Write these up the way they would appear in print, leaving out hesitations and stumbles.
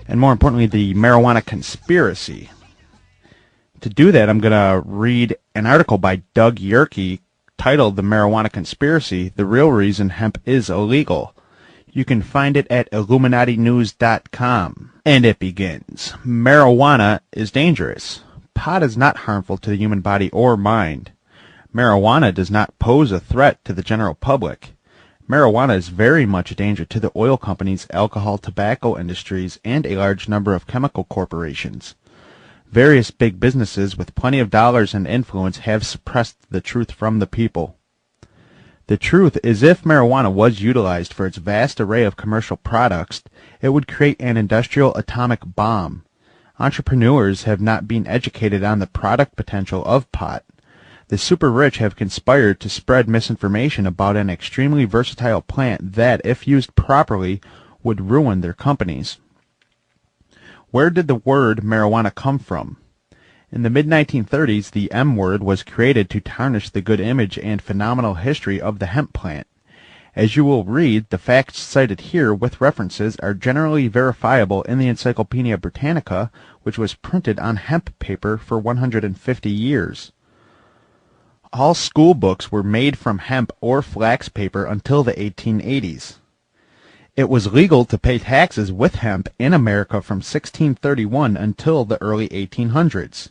and more importantly, the marijuana conspiracy. To do that, I'm going to read an article by Doug Yerke titled The Marijuana Conspiracy, The Real Reason Hemp is Illegal. You can find it at IlluminatiNews.com. And it begins. Marijuana is dangerous. Pot is not harmful to the human body or mind. Marijuana does not pose a threat to the general public. Marijuana is very much a danger to the oil companies, alcohol, tobacco industries, and a large number of chemical corporations. Various big businesses with plenty of dollars and influence have suppressed the truth from the people. The truth is, if marijuana was utilized for its vast array of commercial products, it would create an industrial atomic bomb. Entrepreneurs have not been educated on the product potential of pot. The super rich have conspired to spread misinformation about an extremely versatile plant that, if used properly, would ruin their companies. Where did the word marijuana come from? In the mid-1930s, the M word was created to tarnish the good image and phenomenal history of the hemp plant. As you will read, the facts cited here with references are generally verifiable in the Encyclopedia Britannica, which was printed on hemp paper for 150 years. All school books were made from hemp or flax paper until the 1880s. It was legal to pay taxes with hemp in America from 1631 until the early 1800s.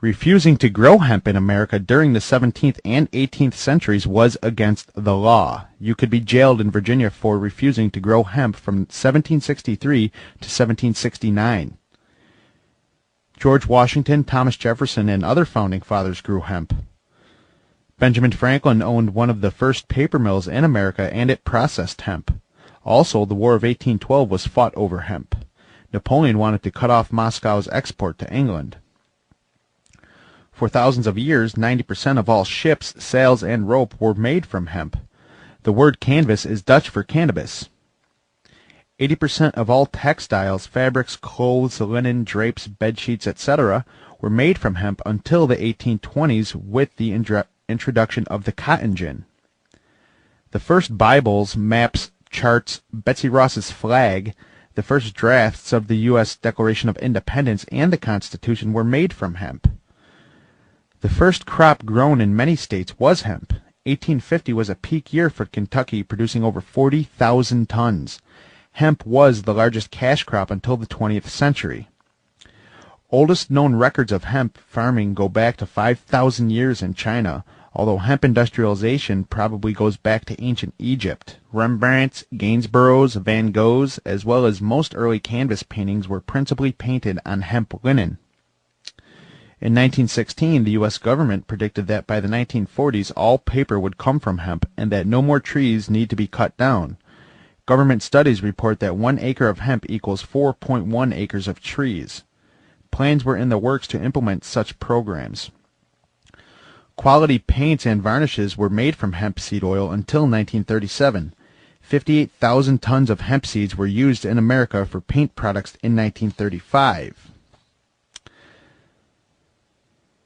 Refusing to grow hemp in America during the 17th and 18th centuries was against the law. You could be jailed in Virginia for refusing to grow hemp from 1763 to 1769. George Washington, Thomas Jefferson, and other founding fathers grew hemp. Benjamin Franklin owned one of the first paper mills in America, and it processed hemp. Also, the War of 1812 was fought over hemp. Napoleon wanted to cut off Moscow's export to England. For thousands of years, 90% of all ships, sails, and rope were made from hemp. The word canvas is Dutch for cannabis. 80% of all textiles, fabrics, clothes, linen, drapes, bedsheets, etc. were made from hemp until the 1820s with the introduction of the cotton gin. The first Bibles, maps, charts, Betsy Ross's flag, the first drafts of the U.S. Declaration of Independence, and the Constitution were made from hemp. The first crop grown in many states was hemp. 1850 was a peak year for Kentucky, producing over 40,000 tons. Hemp was the largest cash crop until the 20th century. Oldest known records of hemp farming go back to 5,000 years in China, although hemp industrialization probably goes back to ancient Egypt. Rembrandt's, Gainsborough's, Van Gogh's, as well as most early canvas paintings were principally painted on hemp linen. In 1916, the U.S. government predicted that by the 1940s all paper would come from hemp and that no more trees need to be cut down. Government studies report that 1 acre of hemp equals 4.1 acres of trees. Plans were in the works to implement such programs. Quality paints and varnishes were made from hemp seed oil until 1937. 58,000 tons of hemp seeds were used in America for paint products in 1935.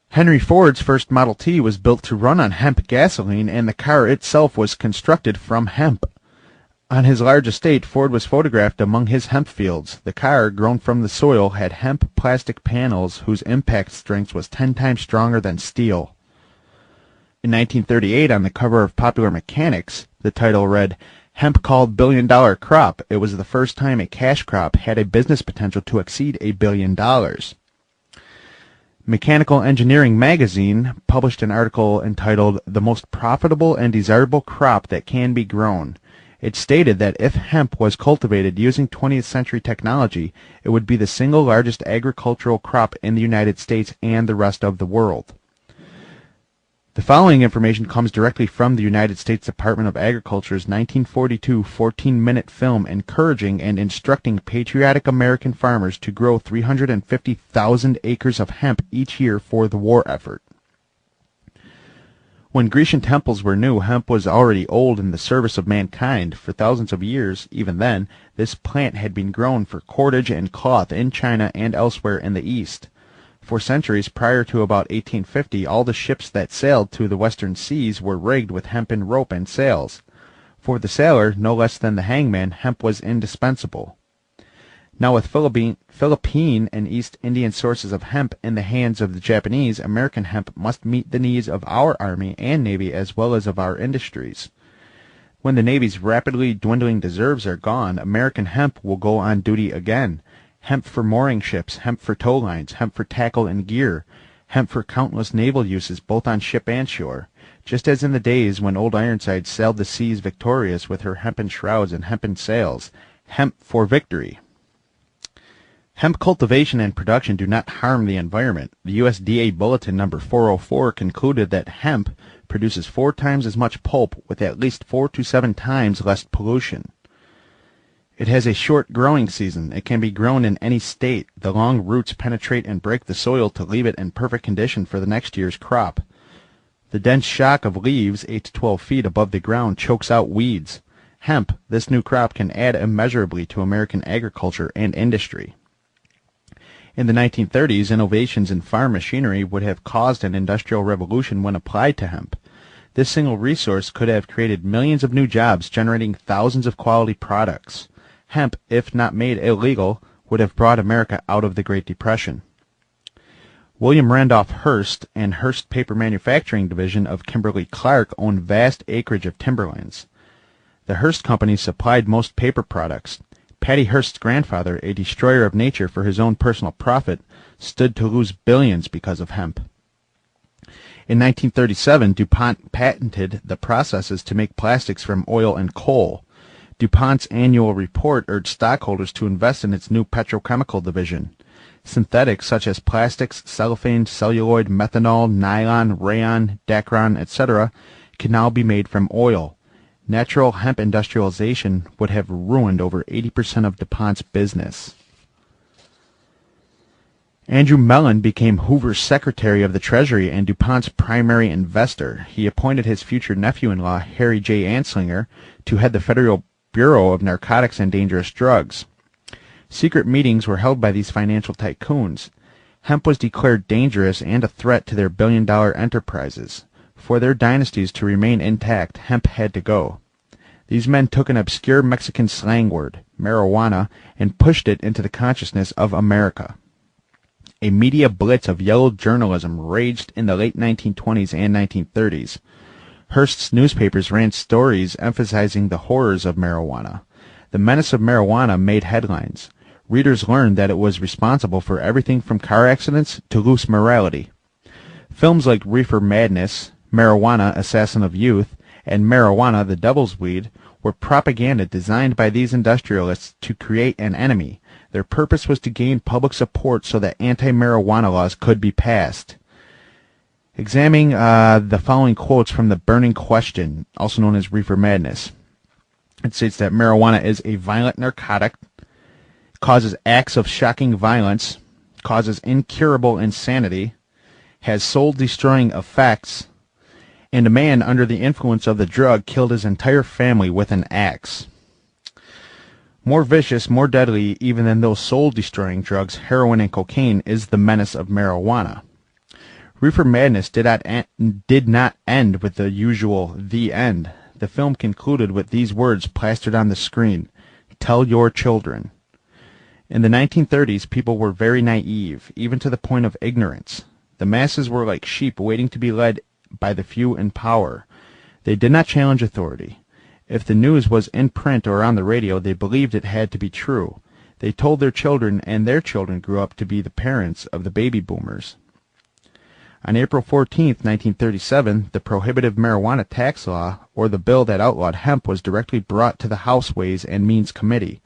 Henry Ford's first Model T was built to run on hemp gasoline, and the car itself was constructed from hemp. On his large estate, Ford was photographed among his hemp fields. The car, grown from the soil, had hemp plastic panels whose impact strength was 10 times stronger than steel. In 1938, on the cover of Popular Mechanics, the title read, "Hemp Called Billion-Dollar Crop." It was the first time a cash crop had a business potential to exceed $1 billion. Mechanical Engineering magazine published an article entitled "The Most Profitable and Desirable Crop That Can Be Grown." It stated that if hemp was cultivated using 20th century technology, it would be the single largest agricultural crop in the United States and the rest of the world. The following information comes directly from the United States Department of Agriculture's 1942 14-minute film encouraging and instructing patriotic American farmers to grow 350,000 acres of hemp each year for the war effort. When Grecian temples were new, hemp was already old in the service of mankind. For thousands of years, even then, this plant had been grown for cordage and cloth in China and elsewhere in the East. For centuries prior to about 1850, all the ships that sailed to the western seas were rigged with hempen rope and sails. For the sailor, no less than the hangman, hemp was indispensable. Now with Philippine and East Indian sources of hemp in the hands of the Japanese, American hemp must meet the needs of our Army and Navy as well as of our industries. When the Navy's rapidly dwindling reserves are gone, American hemp will go on duty again. Hemp for mooring ships, hemp for tow lines, hemp for tackle and gear, hemp for countless naval uses both on ship and shore, just as in the days when Old Ironside sailed the seas victorious with her hempen shrouds and hempen sails. Hemp for victory. Hemp cultivation and production do not harm the environment. The USDA Bulletin No. 404 concluded that hemp produces 4 times as much pulp with at least 4 to 7 times less pollution. It has a short growing season. It can be grown in any state. The long roots penetrate and break the soil to leave it in perfect condition for the next year's crop. The dense shock of leaves 8 to 12 feet above the ground chokes out weeds. Hemp, this new crop, can add immeasurably to American agriculture and industry. In the 1930s, innovations in farm machinery would have caused an industrial revolution when applied to hemp. This single resource could have created millions of new jobs, generating thousands of quality products. Hemp, if not made illegal, would have brought America out of the Great Depression. William Randolph Hearst and Hearst Paper Manufacturing Division of Kimberly-Clark owned vast acreage of timberlands. The Hearst Company supplied most paper products. Patty Hearst's grandfather, a destroyer of nature for his own personal profit, stood to lose billions because of hemp. In 1937, DuPont patented the processes to make plastics from oil and coal. DuPont's annual report urged stockholders to invest in its new petrochemical division. Synthetics such as plastics, cellophane, celluloid, methanol, nylon, rayon, Dacron, etc. can now be made from oil. Natural hemp industrialization would have ruined over 80% of DuPont's business. Andrew Mellon became Hoover's Secretary of the Treasury and DuPont's primary investor. He appointed his future nephew-in-law, Harry J. Anslinger, to head the Federal Bureau of Narcotics and Dangerous Drugs. Secret meetings were held by these financial tycoons. Hemp was declared dangerous and a threat to their billion-dollar enterprises. For their dynasties to remain intact, hemp had to go. These men took an obscure Mexican slang word, marijuana, and pushed it into the consciousness of America. A media blitz of yellow journalism raged in the late 1920s and 1930s. Hearst's newspapers ran stories emphasizing the horrors of marijuana. The menace of marijuana made headlines. Readers learned that it was responsible for everything from car accidents to loose morality. Films like Reefer Madness, Marijuana, Assassin of Youth, and Marijuana, the Devil's Weed, were propaganda designed by these industrialists to create an enemy. Their purpose was to gain public support so that anti-marijuana laws could be passed. Examining the following quotes from The Burning Question, also known as Reefer Madness. It states that marijuana is a violent narcotic, causes acts of shocking violence, causes incurable insanity, has soul-destroying effects, and a man under the influence of the drug killed his entire family with an axe. More vicious, more deadly even than those soul-destroying drugs, heroin and cocaine, is the menace of marijuana. Reefer Madness did not end with the usual "the end." The film concluded with these words plastered on the screen: "Tell your children." In the 1930s, people were very naive, even to the point of ignorance. The masses were like sheep waiting to be led by the few in power. They did not challenge authority. If the news was in print or on the radio, they believed it had to be true. They told their children, and their children grew up to be the parents of the baby boomers. On April 14, 1937, the prohibitive marijuana tax law, or the bill that outlawed hemp, was directly brought to the House Ways and Means Committee.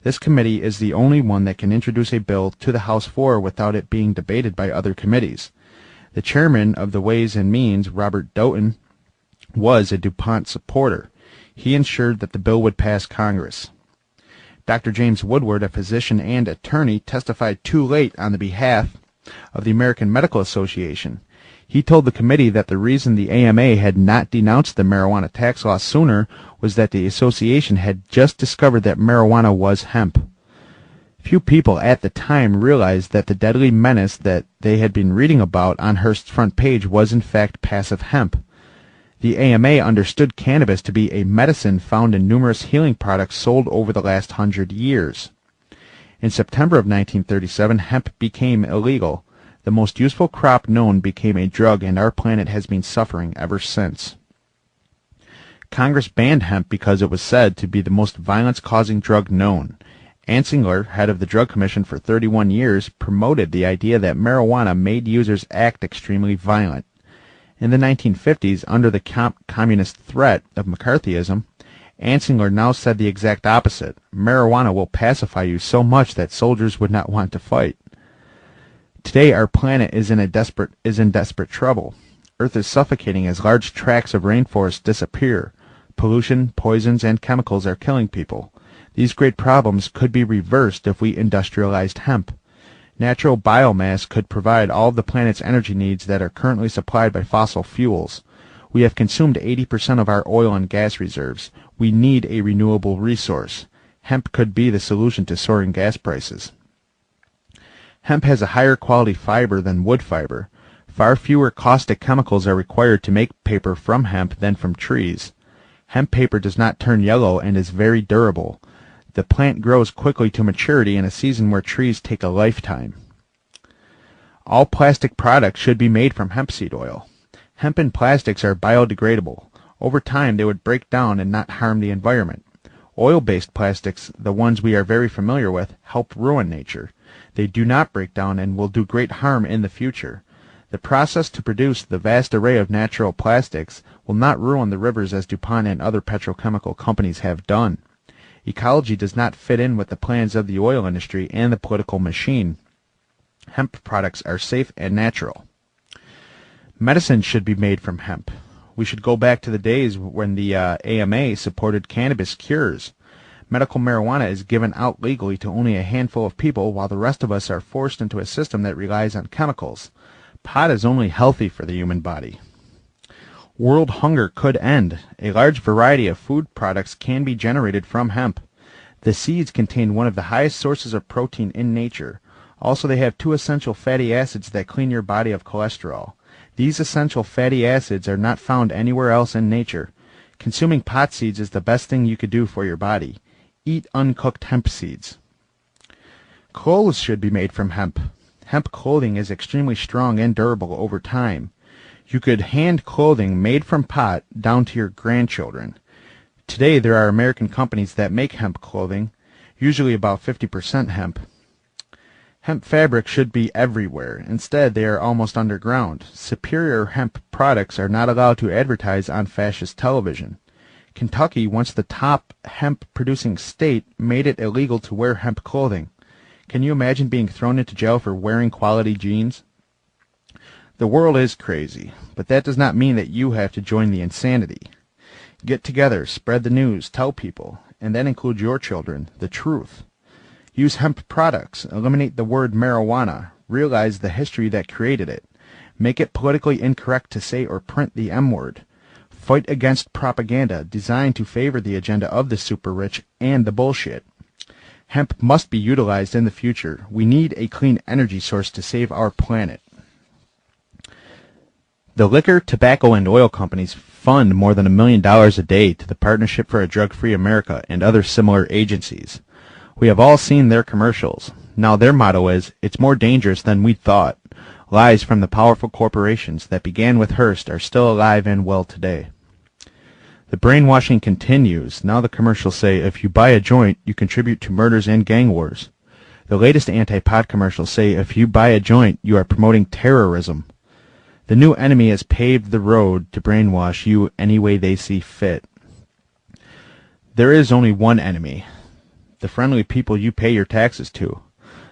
This committee is the only one that can introduce a bill to the House floor without it being debated by other committees. The chairman of the Ways and Means, Robert Doughton, was a DuPont supporter. He ensured that the bill would pass Congress. Dr. James Woodward, a physician and attorney, testified too late on the behalf of the American Medical Association. He told the committee that the reason the AMA had not denounced the marijuana tax law sooner was that the association had just discovered that marijuana was hemp. Few people at the time realized that the deadly menace that they had been reading about on Hearst's front page was in fact passive hemp. The AMA understood cannabis to be a medicine found in numerous healing products sold over the last 100 years. In September of 1937, hemp became illegal. The most useful crop known became a drug, and our planet has been suffering ever since. Congress banned hemp because it was said to be the most violence-causing drug known. Anslinger, head of the Drug Commission for 31 years, promoted the idea that marijuana made users act extremely violent. In the 1950s, under the communist threat of McCarthyism, Anslinger now said the exact opposite. Marijuana will pacify you so much that soldiers would not want to fight. Today, our planet is in desperate trouble. Earth is suffocating as large tracts of rainforest disappear. Pollution, poisons, and chemicals are killing people. These great problems could be reversed if we industrialized hemp. Natural biomass could provide all of the planet's energy needs that are currently supplied by fossil fuels. We have consumed 80% of our oil and gas reserves. We need a renewable resource. Hemp could be the solution to soaring gas prices. Hemp has a higher quality fiber than wood fiber. Far fewer caustic chemicals are required to make paper from hemp than from trees. Hemp paper does not turn yellow and is very durable. The plant grows quickly to maturity in a season where trees take a lifetime. All plastic products should be made from hemp seed oil. Hemp and plastics are biodegradable. Over time, they would break down and not harm the environment. Oil-based plastics, the ones we are very familiar with, help ruin nature. They do not break down and will do great harm in the future. The process to produce the vast array of natural plastics will not ruin the rivers as DuPont and other petrochemical companies have done. Ecology does not fit in with the plans of the oil industry and the political machine. Hemp products are safe and natural. Medicine should be made from hemp. We should go back to the days when the AMA supported cannabis cures. Medical marijuana is given out legally to only a handful of people, while the rest of us are forced into a system that relies on chemicals. Pot is only healthy for the human body. World hunger could end. A large variety of food products can be generated from hemp. The seeds contain one of the highest sources of protein in nature. Also, they have 2 essential fatty acids that clean your body of cholesterol. These essential fatty acids are not found anywhere else in nature. Consuming pot seeds is the best thing you could do for your body. Eat uncooked hemp seeds. Clothes should be made from hemp. Hemp clothing is extremely strong and durable over time. You could hand clothing made from pot down to your grandchildren. Today there are American companies that make hemp clothing, usually about 50% hemp. Hemp fabric should be everywhere. Instead, they are almost underground. Superior hemp products are not allowed to advertise on fascist television. Kentucky, once the top hemp-producing state, made it illegal to wear hemp clothing. Can you imagine being thrown into jail for wearing quality jeans? The world is crazy, but that does not mean that you have to join the insanity. Get together, spread the news, tell people, and then include your children, the truth. Use hemp products, eliminate the word marijuana, realize the history that created it. Make it politically incorrect to say or print the M word. Fight against propaganda designed to favor the agenda of the super rich and the bullshit. Hemp must be utilized in the future. We need a clean energy source to save our planet. The liquor, tobacco, and oil companies fund more than $1 million a day to the Partnership for a Drug-Free America and other similar agencies. We have all seen their commercials. Now their motto is, "It's more dangerous than we thought." Lies from the powerful corporations that began with Hearst are still alive and well today. The brainwashing continues. Now the commercials say, if you buy a joint, you contribute to murders and gang wars. The latest anti-pot commercials say, if you buy a joint, you are promoting terrorism. The new enemy has paved the road to brainwash you any way they see fit. There is only one enemy. The friendly people you pay your taxes to.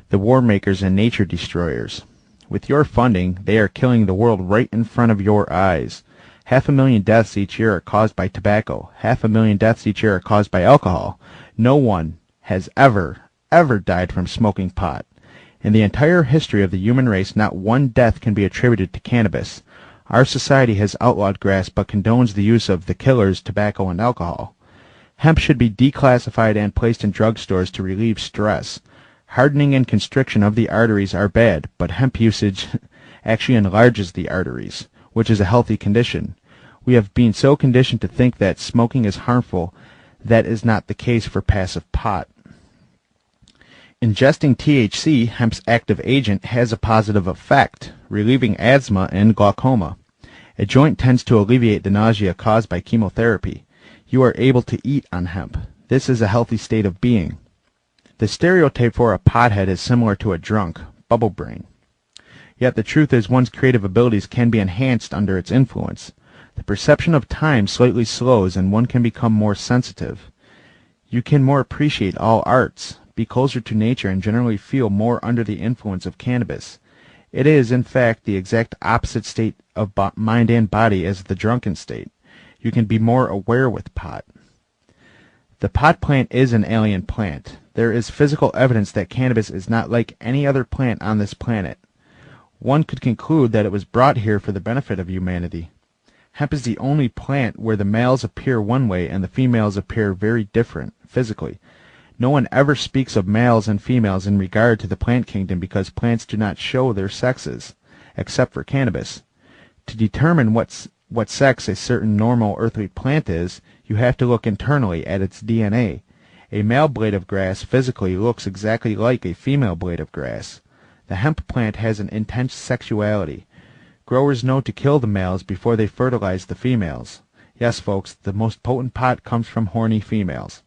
The war makers and nature destroyers. With your funding, they are killing the world right in front of your eyes. 500,000 deaths each year are caused by tobacco. 500,000 deaths each year are caused by alcohol. No one has ever died from smoking pot. In the entire history of the human race, not one death can be attributed to cannabis. Our society has outlawed grass but condones the use of the killers, tobacco, and alcohol. Hemp should be declassified and placed in drugstores to relieve stress. Hardening and constriction of the arteries are bad, but hemp usage actually enlarges the arteries, which is a healthy condition. We have been so conditioned to think that smoking is harmful. That is not the case for passive pot. Ingesting THC, hemp's active agent, has a positive effect, relieving asthma and glaucoma. A joint tends to alleviate the nausea caused by chemotherapy. You are able to eat on hemp. This is a healthy state of being. The stereotype for a pothead is similar to a drunk, bubble brain. Yet the truth is one's creative abilities can be enhanced under its influence. The perception of time slightly slows and one can become more sensitive. You can more appreciate all arts, be closer to nature, and generally feel more under the influence of cannabis. It is, in fact, the exact opposite state of mind and body as the drunken state. You can be more aware with pot. The pot plant is an alien plant. There is physical evidence that cannabis is not like any other plant on this planet. One could conclude that it was brought here for the benefit of humanity. Hemp is the only plant where the males appear one way and the females appear very different, physically. No one ever speaks of males and females in regard to the plant kingdom because plants do not show their sexes, except for cannabis. To determine what sex a certain normal earthly plant is, you have to look internally at its DNA. A male blade of grass physically looks exactly like a female blade of grass. The hemp plant has an intense sexuality. Growers know to kill the males before they fertilize the females. Yes, folks, the most potent pot comes from horny females.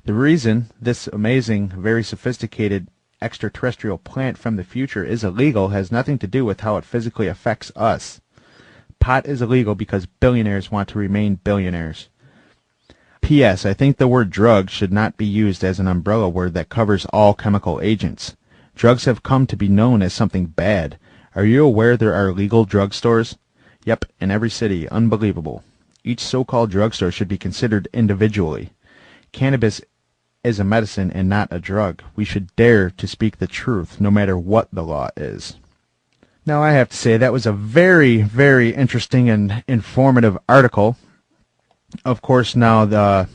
The reason this amazing, very sophisticated extraterrestrial plant from the future is illegal has nothing to do with how it physically affects us. Pot is illegal because billionaires want to remain billionaires. P.S. I think the word drug should not be used as an umbrella word that covers all chemical agents. Drugs have come to be known as something bad. Are you aware there are legal drugstores? Yep, in every city. Unbelievable. Each so-called drugstore should be considered individually. Cannabis is a medicine and not a drug. We should dare to speak the truth, no matter what the law is. Now, I have to say, that was a very, very interesting and informative article. Of course, now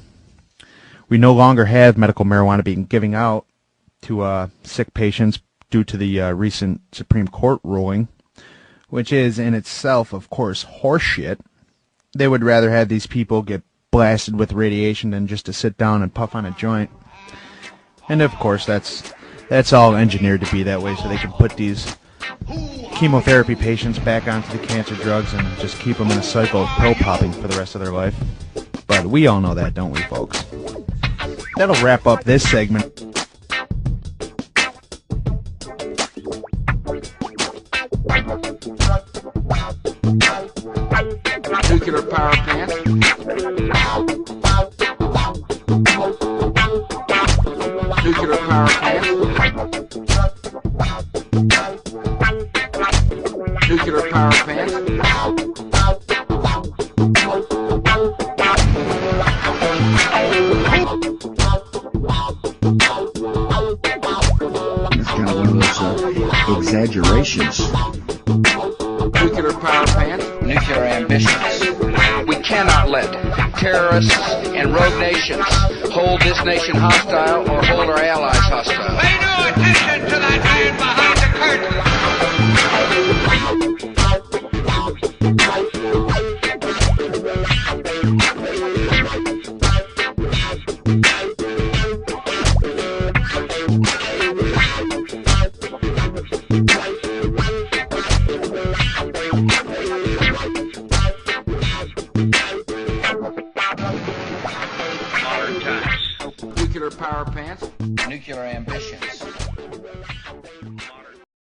we no longer have medical marijuana being given out to sick patients due to the recent Supreme Court ruling, which is in itself, of course, horseshit. They would rather have these people get blasted with radiation than just to sit down and puff on a joint. And of course that's all engineered to be that way so they can put these chemotherapy patients back onto the cancer drugs and just keep them in a cycle of pill popping for the rest of their life. But we all know that, don't we, folks? That'll wrap up this segment. Nuclear power plant. Nuclear power plant. Nuclear power plant. It's kind of one of those exaggerations. Nuclear power plant. Nuclear ambitions. We cannot let terrorists and rogue nations hold this nation hostile or hold our allies hostile.